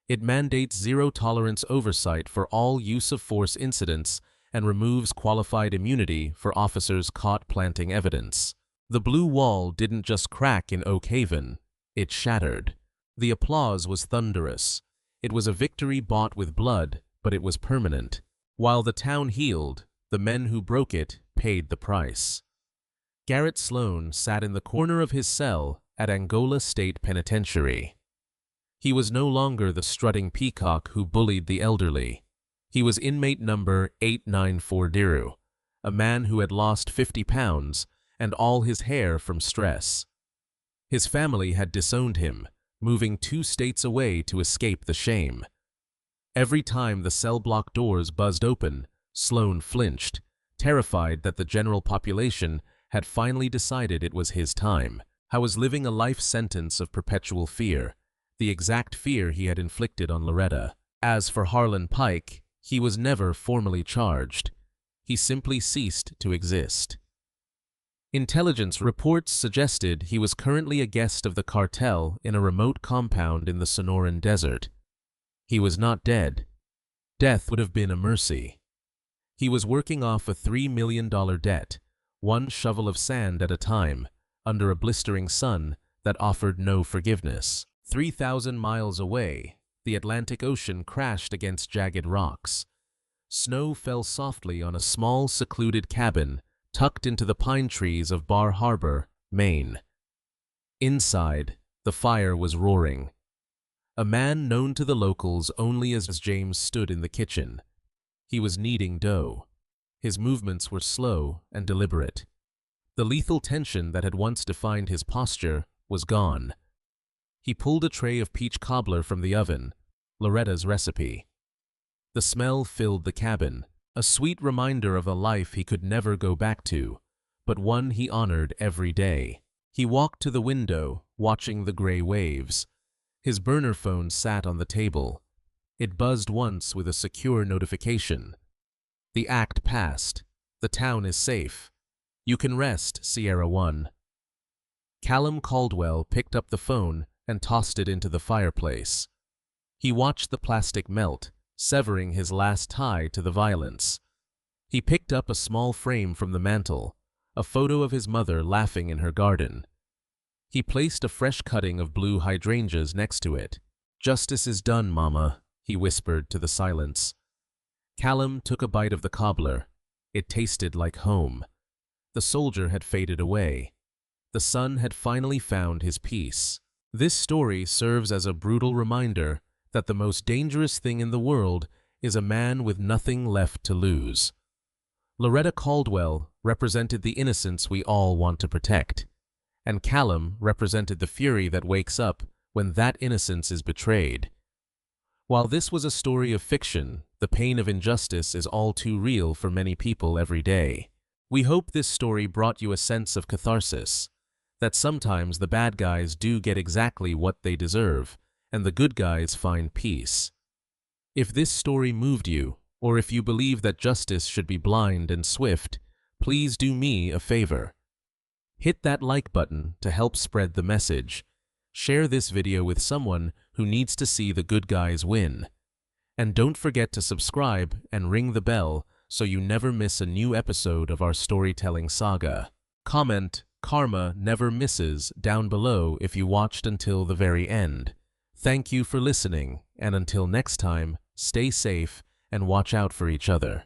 It mandates zero-tolerance oversight for all use-of-force incidents and removes qualified immunity for officers caught planting evidence." The blue wall didn't just crack in Oak Haven, it shattered. The applause was thunderous. It was a victory bought with blood, but it was permanent. While the town healed, the men who broke it paid the price. Garrett Sloan sat in the corner of his cell at Angola State Penitentiary. He was no longer the strutting peacock who bullied the elderly. He was inmate number 8940, a man who had lost 50 pounds and all his hair from stress. His family had disowned him, moving 2 states away to escape the shame. Every time the cell block doors buzzed open, Sloan flinched, terrified that the general population had finally decided it was his time. How was living a life sentence of perpetual fear, the exact fear he had inflicted on Loretta. As for Harlan Pike, he was never formally charged. He simply ceased to exist. Intelligence reports suggested he was currently a guest of the cartel in a remote compound in the Sonoran Desert. He was not dead. Death would have been a mercy. He was working off a $3 million debt, one shovel of sand at a time, under a blistering sun that offered no forgiveness. 3,000 miles away, the Atlantic Ocean crashed against jagged rocks. Snow fell softly on a small, secluded cabin tucked into the pine trees of Bar Harbor, Maine. Inside, the fire was roaring. A man known to the locals only as James stood in the kitchen. He was kneading dough. His movements were slow and deliberate. The lethal tension that had once defined his posture was gone. He pulled a tray of peach cobbler from the oven, Loretta's recipe. The smell filled the cabin, a sweet reminder of a life he could never go back to, but one he honored every day. He walked to the window, watching the gray waves. His burner phone sat on the table. It buzzed once with a secure notification. "The act passed. The town is safe. You can rest, Sierra 1. Callum Caldwell picked up the phone and tossed it into the fireplace. He watched the plastic melt, severing his last tie to the violence. He picked up a small frame from the mantel, a photo of his mother laughing in her garden. He placed a fresh cutting of blue hydrangeas next to it. "Justice is done, Mama," he whispered to the silence. Callum took a bite of the cobbler. It tasted like home. The soldier had faded away. The son had finally found his peace. This story serves as a brutal reminder that the most dangerous thing in the world is a man with nothing left to lose. Loretta Caldwell represented the innocence we all want to protect, and Callum represented the fury that wakes up when that innocence is betrayed. While this was a story of fiction, the pain of injustice is all too real for many people every day. We hope this story brought you a sense of catharsis, that sometimes the bad guys do get exactly what they deserve, and the good guys find peace. If this story moved you, or if you believe that justice should be blind and swift, please do me a favor. Hit that like button to help spread the message. Share this video with someone who needs to see the good guys win. And don't forget to subscribe and ring the bell so you never miss a new episode of our storytelling saga. Comment "Karma never misses" down below if you watched until the very end. Thank you for listening, and until next time, stay safe and watch out for each other.